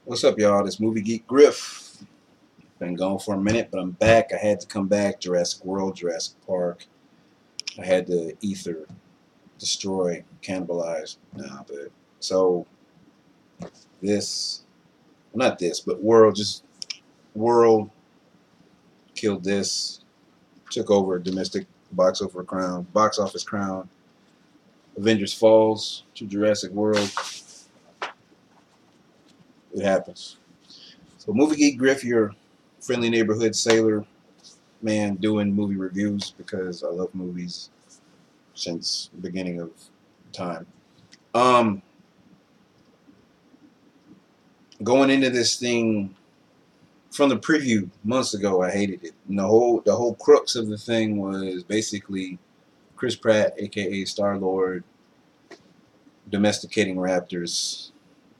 What's up, y'all? This movie geek Griff. Been gone for a minute, but I'm back. I had to come back. Jurassic World, Jurassic Park. I had to ether, destroy, cannibalize. Nah, but so this, well, not this, but World, just World killed this. Took over domestic box office crown. Avengers falls to Jurassic World. It happens. So movie geek Griff, your friendly neighborhood sailor man doing movie reviews because I love movies since the beginning of time. Um, Going into this thing from the preview months ago, I hated it. And the whole crux of the thing was basically Chris Pratt, aka Star Lord, domesticating raptors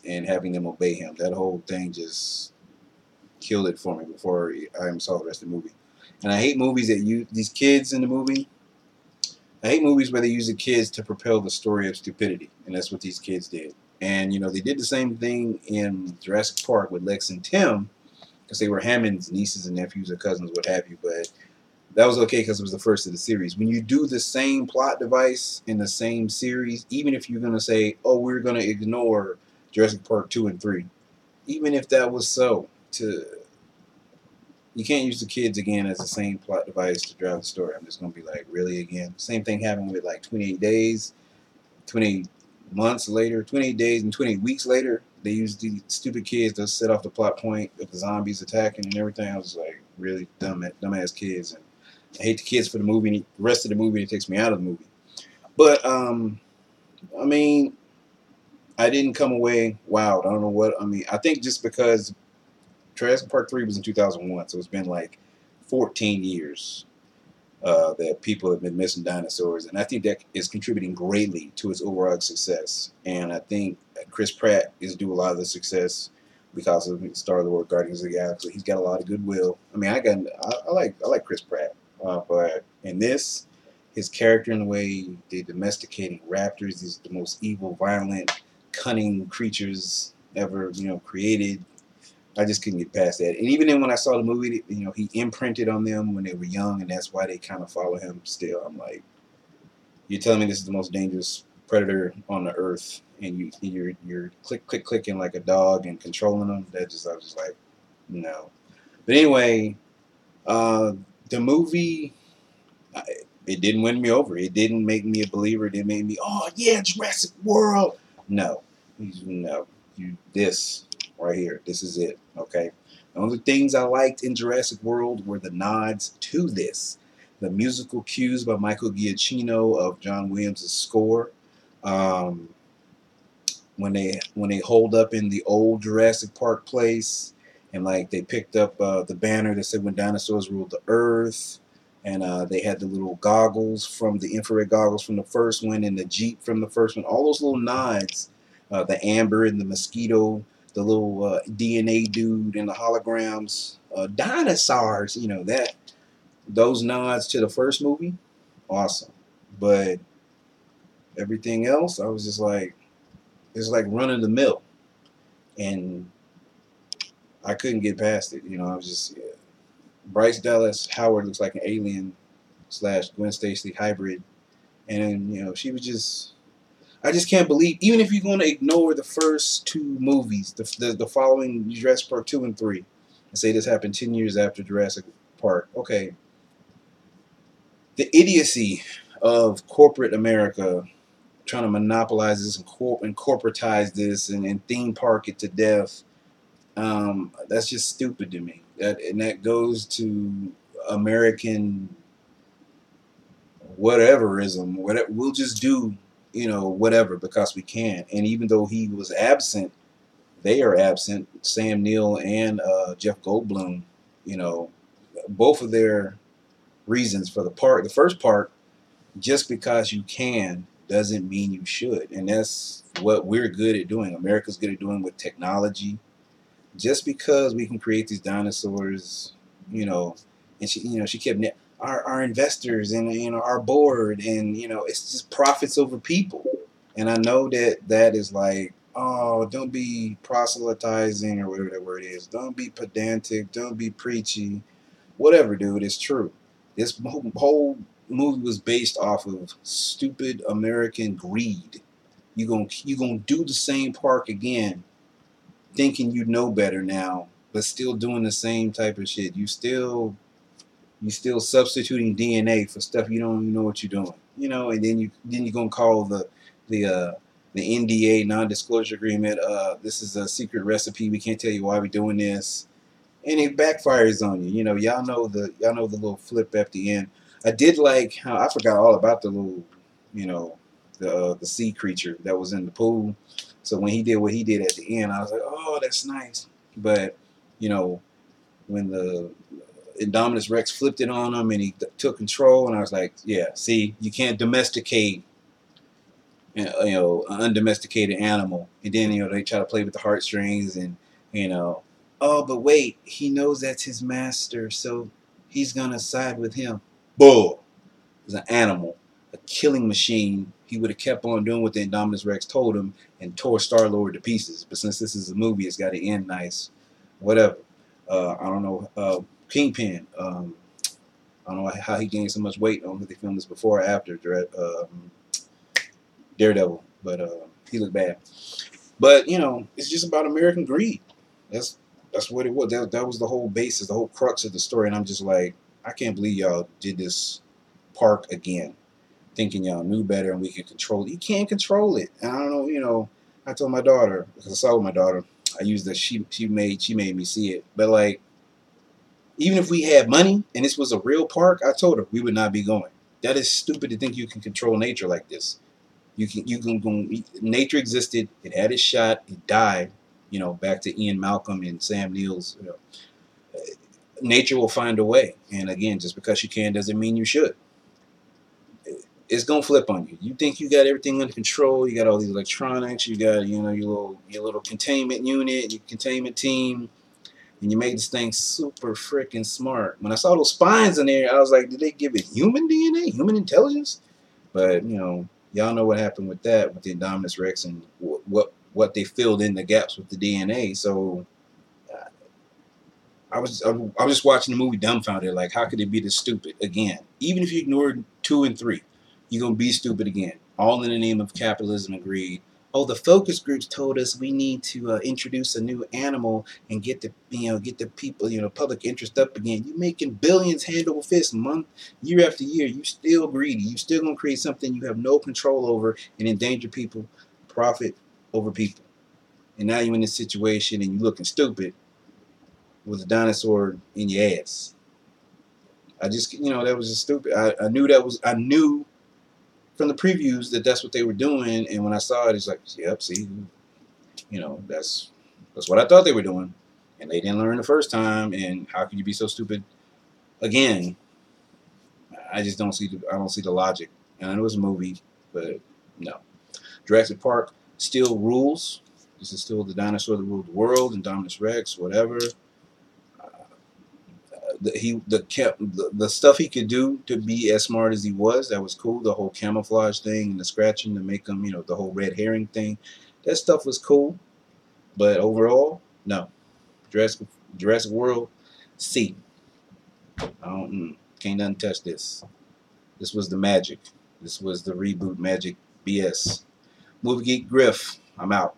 and having them obey him. That whole thing just killed it for me before I even saw the rest of the movie. And I hate movies that use these kids in the movie. I hate movies where they use the kids to propel the story of stupidity, and that's what these kids did. And they did the same thing in Jurassic Park with Lex and Tim, because they were Hammond's nieces and nephews or cousins, what have you. But that was okay because it was the first of the series. When you do the same plot device in the same series, even if you're gonna say, "Oh, we're gonna ignore Jurassic Park 2 and 3," even if that was so, to you can't use the kids again as the same plot device to drive the story. I'm just gonna be like, really again? Same thing happened with like 28 Days, 28 months later, 28 days and 28 weeks later. They used the stupid kids to set off the plot point of the zombies attacking and everything. I was like, really dumbass kids. And I hate the kids for the movie. And the rest of the movie, it takes me out of the movie. But I mean, I didn't come away wowed. I don't know what I mean. I think just because Jurassic Park 3 was in 2001, so it's been like 14 years that people have been missing dinosaurs, and I think that is contributing greatly to its overall success. And I think Chris Pratt is due a lot of the success because of Star Lord, Guardians of the Galaxy. He's got a lot of goodwill. I mean, I like Chris Pratt, but in this, his character and the way they domesticating raptors is the most evil, violent, cunning creatures ever created. I just couldn't get past that. And even then, when I saw the movie, he imprinted on them when they were young, and that's why they kind of follow him still. I'm like, you're telling me this is the most dangerous predator on the earth, and you're clicking like a dog and controlling them. I was just like, no. But anyway, uh, the movie, it didn't win me over. It didn't make me a believer. It didn't make me, oh yeah, Jurassic World. No, no, this right here. This is it. Okay. The only things I liked in Jurassic World were the nods to this, the musical cues by Michael Giacchino of John Williams' score. Um, when they hold up in the old Jurassic Park place, and like they picked up the banner that said "When Dinosaurs Ruled the Earth," and they had the little goggles from the infrared goggles from the first one, and the Jeep from the first one. All those little nods, the amber and the mosquito, the little DNA dude, and the holograms, dinosaurs. That those nods to the first movie, awesome. But everything else, I was just like, it's like running the mill, and I couldn't get past it. I was just Bryce Dallas Howard looks like an alien slash Gwen Stacy hybrid, and she was just. I just can't believe, even if you're going to ignore the first two movies, the following Jurassic Park 2 and 3, and say this happened 10 years after Jurassic Park. Okay, the idiocy of corporate America trying to monopolize this and corporatize this and theme park it to death. That's just stupid to me. That goes to American whateverism. Whatever, we'll just do, whatever because we can. And even though he was absent, they are absent. Sam Neill and Jeff Goldblum. You know, both of their reasons for the first part, just because you can doesn't mean you should, and that's what we're good at doing. America's good at doing with technology. Just because we can create these dinosaurs, you know, and she kept our investors and our board, and it's just profits over people. And I know that is like oh, don't be proselytizing or whatever that word is. Don't be pedantic. Don't be preachy. Whatever, dude. It's true. This whole movie was based off of stupid American greed. You gonna do the same park again, thinking you know better now, but still doing the same type of shit. You still substituting DNA for stuff you don't even know what you're doing. And then you're gonna call the uh, the NDA, non-disclosure agreement. This is a secret recipe. We can't tell you why we're doing this, and it backfires on you. Y'all know the little flip at the end. I did like how I forgot all about the little, you know, the sea creature that was in the pool. So when he did what he did at the end, I was like, oh, that's nice. But you know, when the Indominus Rex flipped it on him and he took control, and I was like, yeah, see, you can't domesticate, an undomesticated animal, and then they try to play with the heartstrings, and you know, oh, but wait, he knows that's his master, so he's gonna side with him. Bull. It was an animal, a killing machine. He would have kept on doing what the Indominus Rex told him and tore Star Lord to pieces. But since this is a movie, it's got to end nice. Whatever. I don't know. Kingpin. I don't know how he gained so much weight. I don't know if they filmed this before or after Daredevil, but he looked bad. But it's just about American greed. That's that's what it was. That was the whole basis, the whole crux of the story. And I'm just like, I can't believe y'all did this park again, thinking y'all knew better and we could control it. You can't control it. And I don't know. I told my daughter, because I saw with my daughter, I used the she made me see it. But like, even if we had money and this was a real park, I told her we would not be going. That is stupid to think you can control nature like this. You can go. Nature existed. It had its shot. It died. Back to Ian Malcolm and Sam Neill's. Nature will find a way. And again, just because you can doesn't mean you should. It's gonna flip on you. You think you got everything under control. You got all these electronics. You got your little containment unit, your containment team, and you made this thing super freaking smart. When I saw those spines in there, I was like, did they give it human DNA, human intelligence? But y'all know what happened with that, with the Indominus Rex, and what they filled in the gaps with the DNA. So I was just watching the movie dumbfounded, like how could it be this stupid again? Even if you ignored 2 and 3, you're gonna be stupid again, all in the name of capitalism and greed. Oh, the focus groups told us we need to introduce a new animal and get the people, public interest up again. You making billions hand over fist month, year after year. You still greedy. You still gonna create something you have no control over and endanger people, profit over people. And now you're in this situation and you looking stupid with a dinosaur in your ass. I just, that was just stupid. I knew from the previews that that's what they were doing, and when I saw it, it's like, yep, see, that's what I thought they were doing, and they didn't learn the first time. And how could you be so stupid again? I don't see the logic. And I know it's a movie, but no. Jurassic Park still rules. This is still the dinosaur that ruled the world, and Indominus Rex, whatever. The stuff he could do to be as smart as he was, that was cool. The whole camouflage thing and the scratching to make him, the whole red herring thing, that stuff was cool. But overall, no. Jurassic World, C. I don't can't nothing touch this. This was the magic. This was the reboot magic BS. Movie Geek Griff. I'm out.